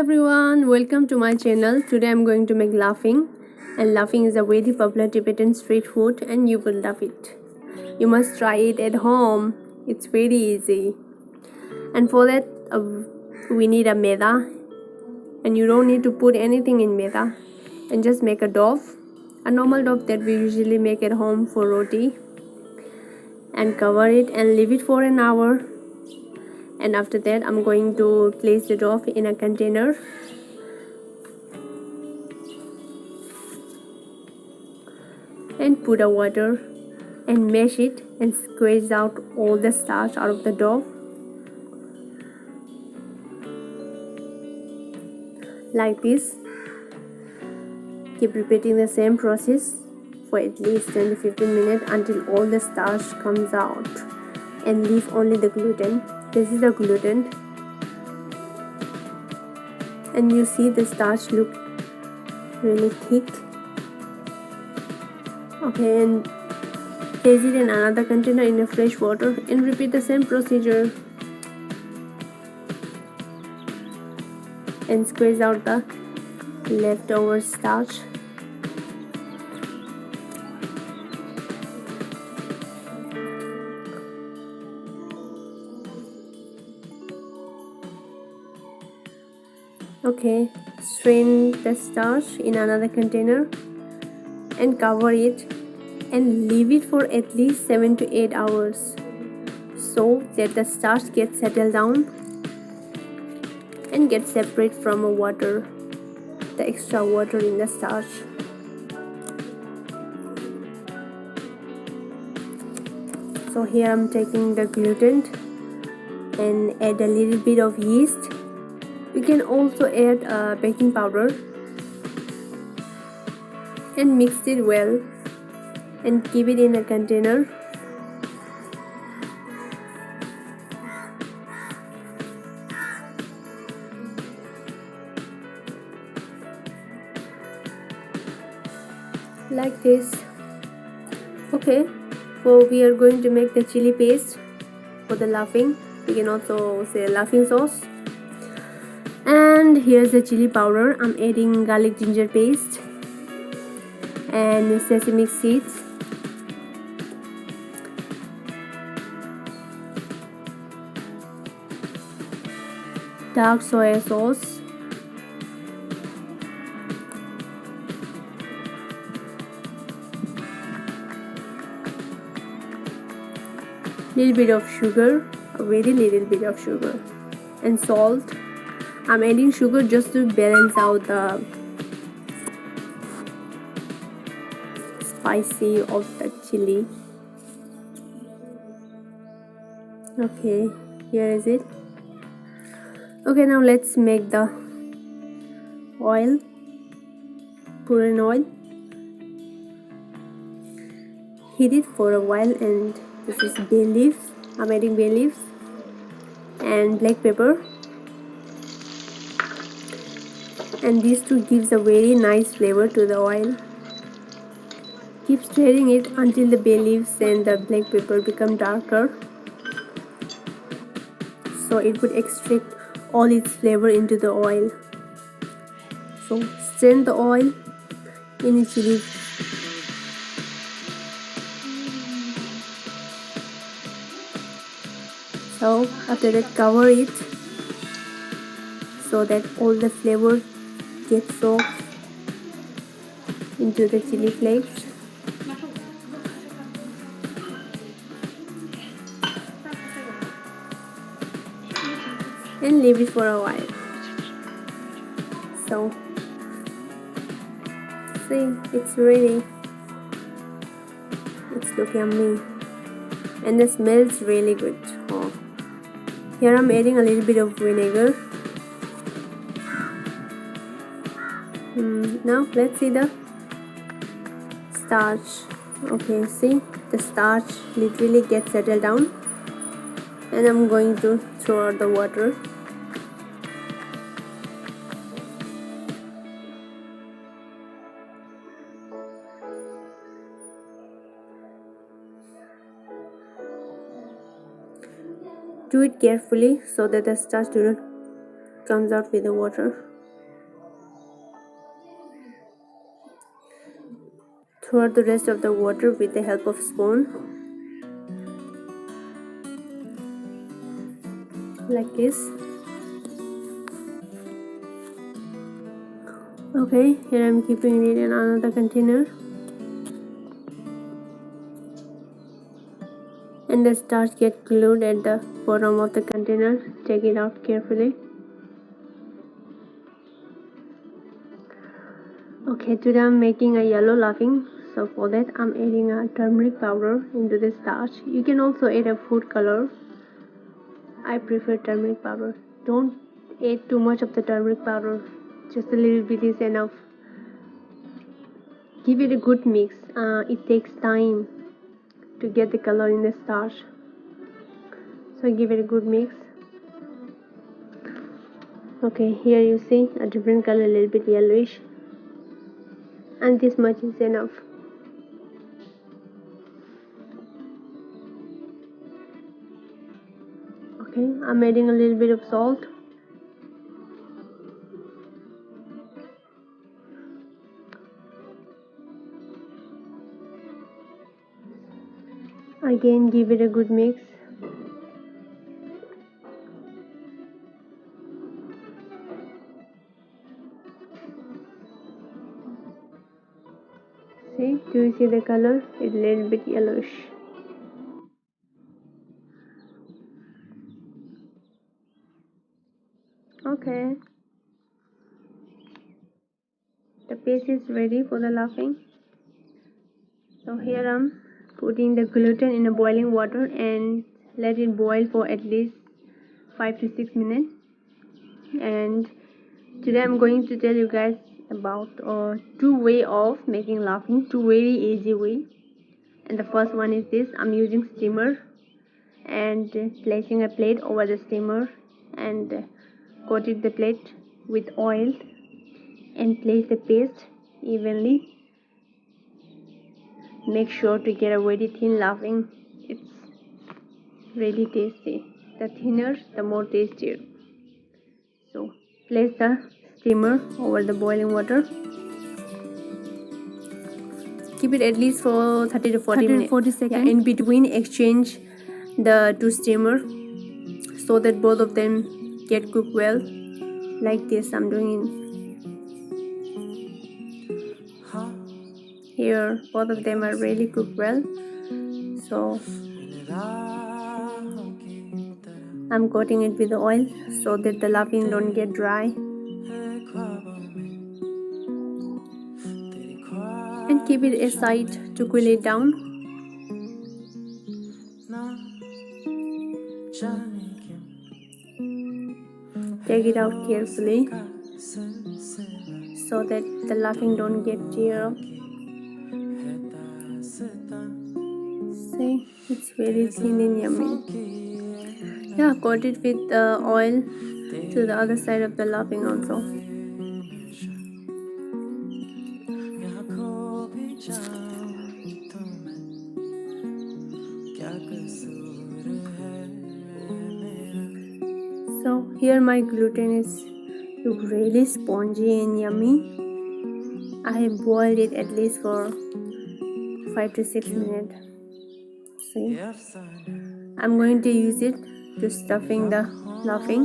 everyone, welcome to my channel. Today I'm going to make laphing, and laphing is a very popular Tibetan street food and you will love it. You must try it at home. It's very easy. And for that we need a Meda, and you don't need to put anything in Meda, and just make a dough, a normal dough that we usually make at home for roti, and cover it and leave it for an hour. And after that I'm going to place the dough in a container and put a water and mash it and squeeze out all the starch out of the dough like this. Keep repeating the same process for at least 10 to 15 minutes until all the starch comes out, and leave only the gluten. This is the gluten, and you see the starch look really thick. Okay, and place it in another container in a fresh water and repeat the same procedure and squeeze out the leftover starch. Okay, strain the starch in another container and cover it and leave it for at least 7 to 8 hours so that the starch gets settled down and gets separate from the extra water in the starch. So here I'm taking the gluten and add a little bit of yeast. You can also add baking powder and mix it well and keep it in a container. Like this. Okay, so we are going to make the chili paste for the laphing. We can also say laphing sauce. And here's the chili powder. I'm adding garlic ginger paste and sesame seeds, dark soya sauce, little bit of sugar, a very little bit of sugar, and salt. I'm adding sugar just to balance out the spicy of the chili. Okay, here is it. Okay, now let's make the oil. Put in oil, heat it for a while, and this is bay leaves. I'm adding bay leaves and black pepper, and these two gives a very nice flavor to the oil. Keep stirring it until the bay leaves and the black pepper become darker, so it would extract all its flavor into the oil. So strain the oil in a chili. So after that, cover it so that all the flavor gets soaked into the chili flakes. And leave it for a while. So see, it's ready. It's looking yummy and the smells really good. Oh. Here I'm adding a little bit of vinegar. Now let's see the starch. Okay, see, the starch literally gets settled down, and I'm going to throw out the water. Do it carefully so that the starch do not comes out with the water. throughout the rest of the water with the help of spoon, like this. Okay, here I'm keeping it in another container, and the starch get glued at the bottom of the container. Take it out carefully. Okay, today I'm making a yellow laphing, so for that I'm adding a turmeric powder into the starch. You can also add a food color. I prefer turmeric powder. Don't add too much of the turmeric powder, just a little bit is enough. Give it a good mix. It takes time to get the color in the starch, so give it a good mix. Okay, here you see a different color, a little bit yellowish, and this much is enough. Okay, I'm adding a little bit of salt. Again, give it a good mix. See, do you see the color? It's a little bit yellowish. Okay, the paste is ready for the laphing. So here I'm putting the gluten in a boiling water and let it boil for at least 5 to 6 minutes. And today I'm going to tell you guys about two way of making laphing, two very easy way. And the first one is this: I'm using steamer and placing a plate over the steamer and coated the plate with oil and place the paste evenly. Make sure to get a very thin laphing. It's really tasty. The thinner, the more tastier. So place the steamer over the boiling water. Keep it at least for 30 to 40 minutes. Yeah, in between, exchange the two steamer so that both of them get cooked well. Like this, I'm doing here. Both of them are really cooked well. So I'm coating it with oil so that the laphing don't get dry. And keep it aside to cool it down. Take it out carefully so that the laphing don't get tear up. See, it's very thin and yummy. Yeah, coat it with oil to the other side of the laphing also. So here my gluten is really spongy and yummy. I have boiled it at least for 5 to 6 minutes. See, I'm going to use it to stuffing the laphing.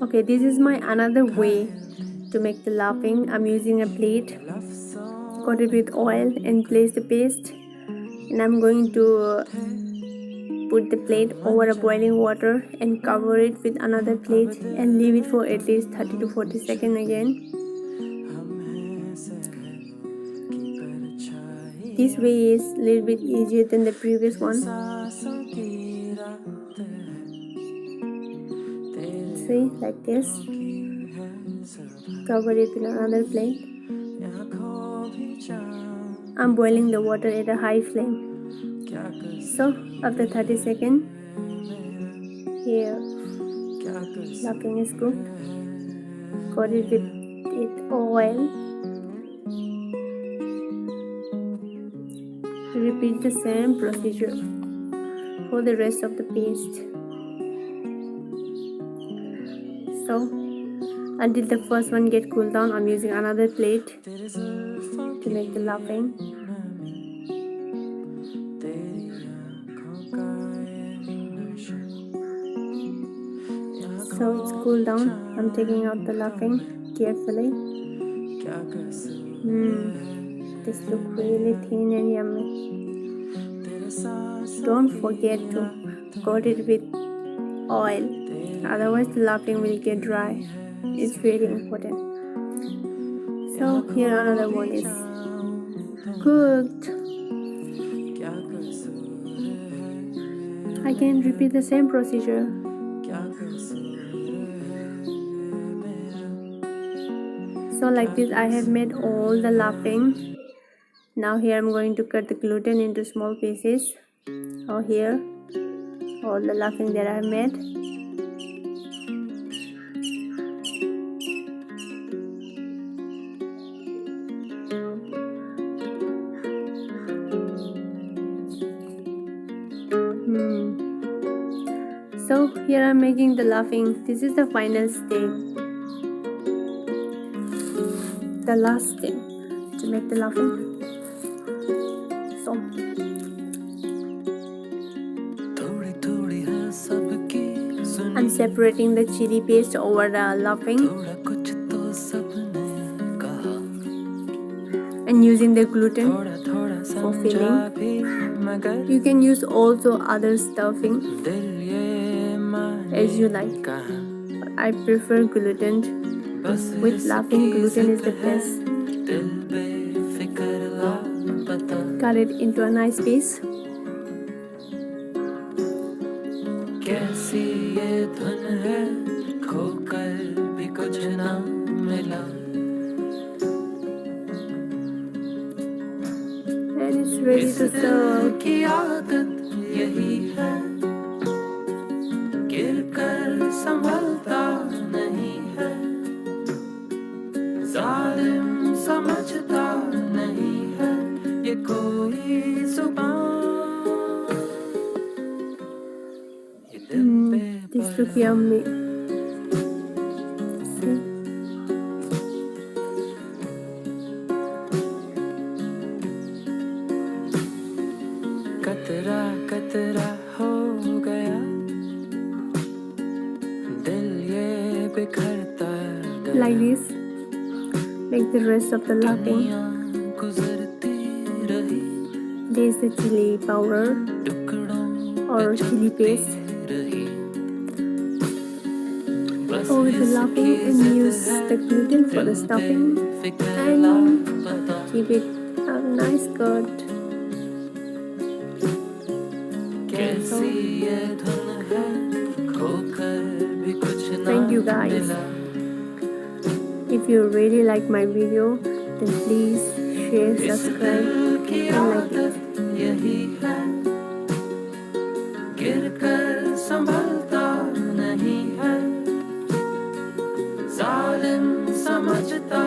Okay, this is my another way to make the laphing. I'm using a plate, coat it with oil and place the paste, and I'm going to put the plate over a boiling water and cover it with another plate and leave it for at least 30 to 40 seconds again. This way is a little bit easier than the previous one. See, like this. Cover it with another plate. I'm boiling the water at a high flame. So after 30 seconds, here laphing is cooked. Coat it with oil. Repeat the same procedure for the rest of the paste. So Until the first one get cooled down, I'm using another plate to make the laphing. So it's cooled down. I'm taking out the laphing carefully. This looks really thin and yummy. Don't forget to coat it with oil, otherwise the laphing will get dry. It's really important. So here another one is cooked. I can repeat the same procedure. So like this I have made all the laphing. Now here I'm going to cut the gluten into small pieces. Oh, here all the laphing that I have made. So here I'm making the laphing. This is the final step, the last step to make the laphing. So I'm separating the chili paste over the laphing and using the gluten for filling. You can use also other stuffing as you like, but I prefer gluten. With laphing, gluten is the best. Cut it into a nice piece. And it's ready to serve. This looks yummy. See? कतरा कतरा हो गया दिल ये बिखरता Like this, make the rest of the laphing. There's the chili powder or chili paste over the laphing and use the gluten for the stuffing and give it a nice cut. So, thank you guys. If you really like my video, then please share, subscribe and like it. संभलता नहीं है जालिम समझता